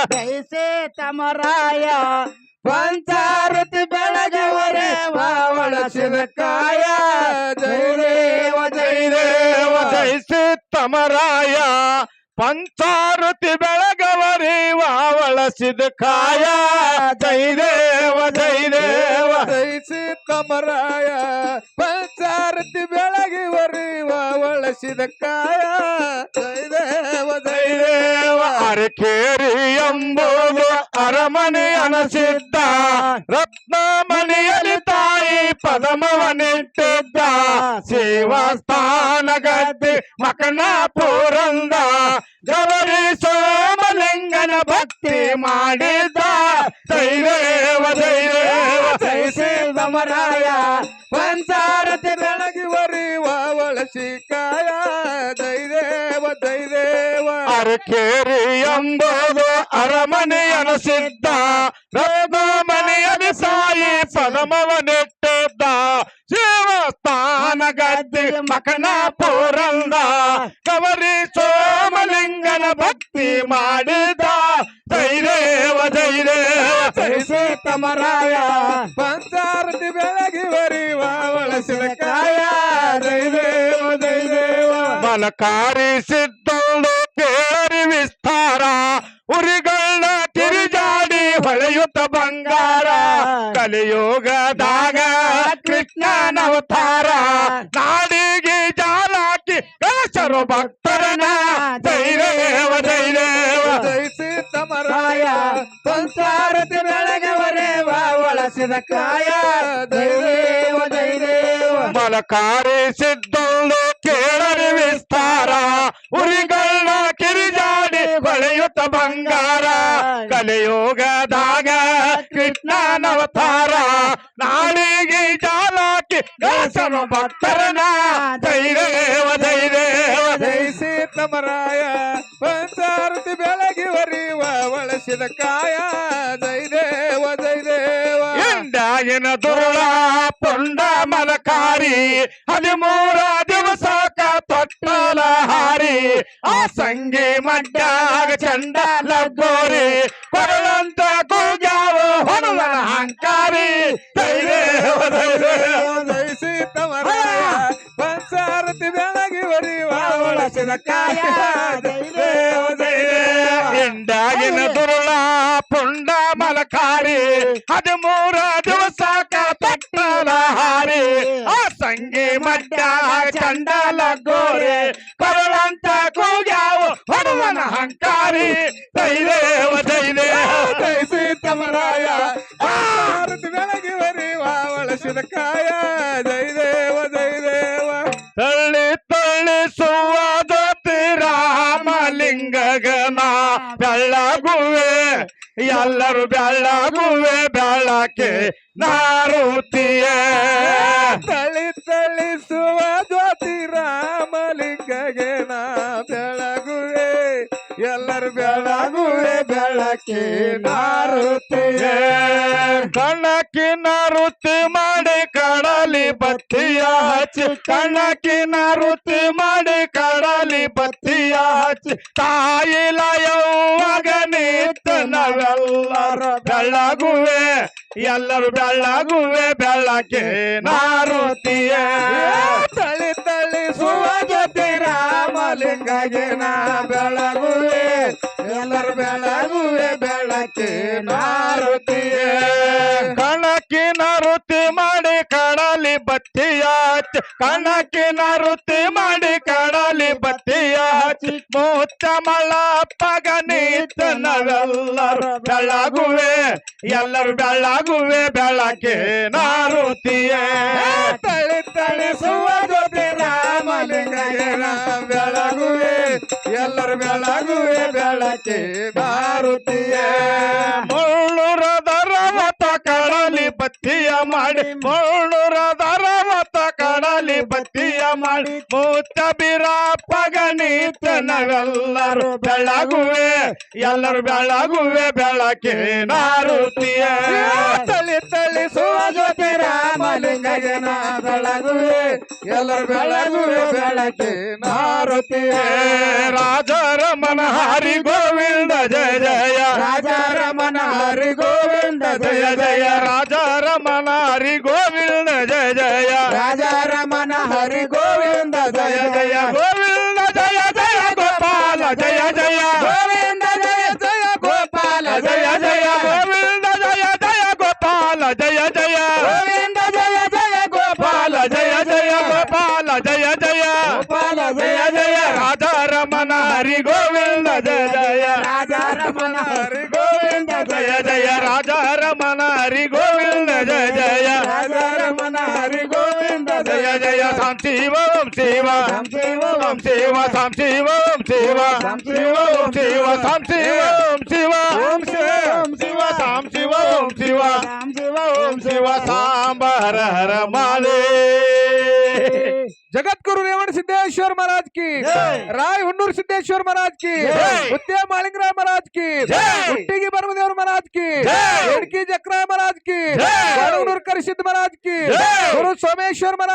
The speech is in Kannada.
ಜೈಸೆ ತಮರಾಯ ಪಂಚಾರತಿ ಬೆಳಗವರೆ ಬಳಸಿದ ಕಾಯ ಜೈ ದೇವ ಜೈ ದೇವ ಜೈಸೆ ತಮರಾಯ ಪಂಚಾರತಿ ಬೆಳಗವರಿ ಬಳಸಿದ ಕಾಯ ಜೈ ದೇವ ಜೈ ದೇವ ಜೈಸಿ ತಮರಾಯ ಪಂಚಾರತಿ ಬೆಳಗಿವರಿ ಬಳಸಿದ ಕಾಯ ಜೈ ದೇವ ಜೈ ದೇವ ಅರಕೇರಿ ಎಂಬುದು ಅರಮನೆ ಅನಸಿದ್ದ ರತ್ನಮಣಿಯಲ್ಲಿ ತಾಯಿ ಪದಮವನಿಟ್ಟಿದ್ದ ಶಿವಸ್ಥಾನ ಗದ್ದೆ ಮಕನಾಪುರಂದ ಗೌರಿ ಸೋಮಲಿಂಗನ ಭಕ್ತಿ ಮಾಡಿದ್ದ ಜೈ ದೇವ ಜೈ ದೇವ ಜೈಸೆ ತಮರಾಯ ಪಂಚಾರತಿ ಬೆಳಗಿವರಿ ಬಳಸಿ ಕಾಯ ಜೈ ದೇವ ಜೈ ದೇವ ಅರಕೇರಿ ಎಂಬುದು ಅರಮನೆ ಅನಸಿದ್ದ ರತ್ನಮಣಿಯಲ್ಲಿ ಸಾಯಿ ಪದಮವನಿಟ್ಟಿದ್ದ ಶಿವಸ್ಥಾನ ಗದ್ದೆ ಮಕನಾಪುರಂದ ಗೌರಿ ಸೋಮಲಿಂಗನ ಭಕ್ತಿ ಮಾಡಿದ ಜೈ ದೇವ ಜೈ ದೇವ ಜೈಸೆ ತಮರಾಯ ಪಂಚಾರತಿ ಬೆಳಗಿವರಿ ಬಳಸಿದ ಕಾಯ ಜೈ ದೇವ ಜೈ ದೇವ ಮಲಕಾರಿ ಸಿದ್ಧಳು ಕೇರಿ ವಿಸ್ತಾರ ಉರಿಗಳ ತಿರುಜಾಡಿ ಹೊಳೆಯುತ್ತ ಬಂಗಾರ ಕಲಿಯುಗದಾಗ ಕೃಷ್ಣನವತಾರ ನಾಡಿಗೆ ಜಾಲಾಕಿ ಕಳಸರು ಭಕ್ತರನ ಜೈ ದೇವ ಜೈ ದೇವ ಜೈಸಿ ತಮರಾಯ ಪಂಚಾರತಿ ಬೆಳಗವರೆ ಬಳಸಿದ ಕಾಯ ಜೈ ದೇವ ಜೈ ದೇವ ಮಲಕಾರಿ ಸಿದ್ಧಳು ಕೇಳರಿ ವಿಸ್ತಾರ ಉರಿಗಳ ಕಿರಿಜಾಡಿ ಹೊಳೆಯುತ್ತ ಬಂಗಾರ ಕಲಿಯುಗದಾಗ ಕೃಷ್ಣನವತಾರ ನಾಡಿಗೆ ಜಾಲಾಕಿ ಗಳಸನು ಭಕ್ತರನ ಜೈ ದೇವ ಜೈ ದೇವ ಜೈಸಿ ತಮರಾಯ ಪಂಚಾರತಿ ಬೆಳಗಿವರಿ ಬಳಸಿದ ಕಾಯ ಜೈ ದೇವ ಜೈ ದೇವ ಇಂದಾಗಿನ ದುರುಳ ಪುಂಡ ಮಲಕಾರಿ 13 ದಿವಸಕ ತೊಟ್ಟಲ ಹಾರಿ ಆ ಸಂಗಿ ಮಡ್ಡಾಗ ಚಂಡಾಲ ಗೋರಿ ಕೊರಳಂತ ಕೂಗ್ಯಾವ ಹೊಣವನ ಅಹಂಕಾರಿ ಜೈ ದೇವ ಜೈ ದೇವ ಜೈಸಿ ತಮರಾಯ ಪಂಚಾರತಿ ಬೆಳಗಿವರಿ ಬಳಸಿದ ಕಾಯ ಜೈ ದೇವ ಜೈ ದೇವ ಇಂದಾಗಿನ ದುರುಳ ಪುಂಡ ಮಲಕಾರಿ 13 ದಿವಸಕ ತೊಟ್ಟಲ ಹಾರಿ ಆ ಸಂಗಿ ಮಡ್ಡಾಗ ಚಂಡಾಲ ಗೋರಿ ಕೊರಳಂತ ಕೂಗ್ಯಾವ ಹೊಣವನ ಅಹಂಕಾರಿ ಜೈ ದೇವ ಜೈ ದೇವ ಜೈಸಿ ತಮರಾಯ ಪಂಚಾರತಿ ಬೆಳಗಿವರಿ ಬಳಸಿದ ಕಾಯ ಜೈ ದೇವ ಜೈ ದೇವ ತಳ್ಳಿ ತಳ್ಳಿಸುವ ಜ್ಯೋತಿ ರಾಮಲಿಂಗಗನ ಬೆಳ್ಳಗುವೆ ಎಲ್ಲರೂ ಬೆಳ್ಳಗುವೆ ಬೆಳಕೆ ನಾರುತಿಯೇ ತಳಿ ತಳಿಸುವ ಜ್ಯೋತಿ ರಾಮಲಿಂಗಗೆ ನಾ ಬೆಳಗುವೆ ಎಲ್ಲರೂ ಬೆಳಗುವೆ ಬೆಳಕೆ ನಾರುತ್ತಿಯೇ ಕಣಕಿನ ವೃತ್ತಿ ಮಾಡಿ ಕಡಲಿ ಬತ್ತಿಯ ಹಚ್ಚಿ ಕಣಕಿನ ವೃತ್ತಿ ಮಾಡಿ ಕಡಲಿ ಬತ್ತಿಯ ಹಚ್ಚಿ ತಾಯಿಲ ಯೌವಾಗ ನಿಂತ ನಾವೆಲ್ಲರೂ ಬೆಳಗುವೆ ಎಲ್ಲರೂ ಬೆಳಗುವೆ ಬೆಳಕೆ ನಾರುತಿಯೇ ತಳಿ ತಳಿಸುವ ಜ್ಯೋತಿ ರಾಮಲಿಂಗಗೆ ನಾ ಬೆಳಗುವೆ ಎಲ್ಲರೂ ಬೆಳಗುವೆ ಬೆಳಕೆ ನಾರುತಿಯೇ ಕಣಕಿನ ವೃತ್ತಿ ಮಾಡಿ ಕಡಲಿ ಬತ್ತಿಯ ಹಚ್ಚಿ ಕಣಕಿನ ವೃತ್ತಿ ಮಾಡಿ ಕಡಲಿ ಬತ್ತಿಯ ಹಚ್ಚಿ ಮುತ್ತ ಮಳಪ್ಪಗ ನಿಂತ ನಾವೆಲ್ಲರೂ ಬೆಳಗುವೆ ಎಲ್ಲರೂ ಬೆಳಗುವೆ ಬೆಳಕೆ ನಾರುತಿಯೇ ತಳಿ ತಳಿಸುವ ಜ್ಯೋತಿ ರಾಮಲಿಂಗಗೆ ನಾ ಬೆಳಗುವೆ ಎಲ್ಲರೂ ಬೆಳಗುವೆ ಬೆಳಕೆ ನಾರುತಿಯೇ ಮುಳ್ಳುರದ ರವತ ಕಡಲಿ ಬತ್ತಿಯ ಮಾಡಿ ಮುಳ್ಳುರದ ರವತ ಕಡಲಿ ಬತ್ತಿಯ ಮಾಡಿ ಮುತ್ತ ಬಿರಪ್ಪಗ ನಿಂತ ನಾವೆಲ್ಲರೂ ಬೆಳಗುವೆ ಎಲ್ಲರೂ ಬೆಳಗುವೆ ಬೆಳಕೆ ನಾರುತಿಯೇ ತಳಿ ತಳಿಸುವ ಜ್ಯೋತಿ ರಾಮಲಿಂಗಗೆ ನಾ ಬೆಳಗುವೆ ಎಲ್ಲರೂ ಬೆಳಗುವೆ ಬೆಳಕೆ ನಾರುತಿಯೇ ರಾಜರಮಣ ಹರಿ ಗೋವಿಂದ ಜಯ ಜಯ ರಾಜ ಜಯ ಜಯ ರಾಜ ರಮಣ ಹರಿ ಗೋವಿಂದ ಜಯ ಜಯ ರಾಜ ರಮಣ ಹರಿ ಗೋವಿಂದ ಜಯ ಜಯ ಗೋವಿಂದ ಜಯ ಜಯ ಗೋಪಾಲ ಜಯ ಜಯ ಗೋವಿಂದ ಜಯ ಜಯ ಗೋಪಾಲ ಜಯ ಜಯ ಗೋವಿಂದ ಜಯ ಜಯ ಗೋಪಾಲ ಜಯ ಜಯ ಗೋವಿಂದ ಜಯ ಜಯ ಗೋಪಾಲ ಜಯ ಜಯ ಗೋಪಾಲ ಜಯ ಜಯ ಗೋಪಾಲ ಜಯ ಜಯ ರಾಜ ರಮಣ ಹರಿ ಗೋವಿಂದ ಜಯ ಜಯ ರಾಜ ರಮಣ ಹರಿ ಗೋವಿಂದ ಜಯ ಜಯ ರಾಜ ರಮಣ ಹರಿ ಗೋವಿಂದ ಜಯ ಜಯ ರಾಜ ರಮಣ ಹರಿ ಗೋವಿಂದ ಜಯ ಜಯ ಸಾಂ ಶಿವ ಓಂ ಶಿವ ಶಿವ ಓಂ ಶಿವ ಸಾಂ ಶಿವ ಓಂ ಶಿವ ಸಾಂ ಶಿವ ಓಂ ಶಿವ ಸಾಂ ಶಿವ ಓಂ ಶಿವ ಓಂ ಶಿವ ಓಂ ಶಿವ ಸಾಂ ಶಿವ ಓಂ ಶಿವ ರಾಮ ಶಿವ ಓಂ ಶಿವ ಸಾಂಬರ ಹರ ಮಾಲೆ जगतगुरु रेवण सिद्धेश्वर महाराज की जय। राय हुन्नूर सिद्धेश्वर महाराज की जय। उद्या मालिंगराय महाराज की जय। उट्टीगी बर्मदेव महाराज की जय। एड़की जकराय महाराज की जय। गणगुनूर करसिद्ध महाराज की जय। गुरु सोमेश्वर महाराज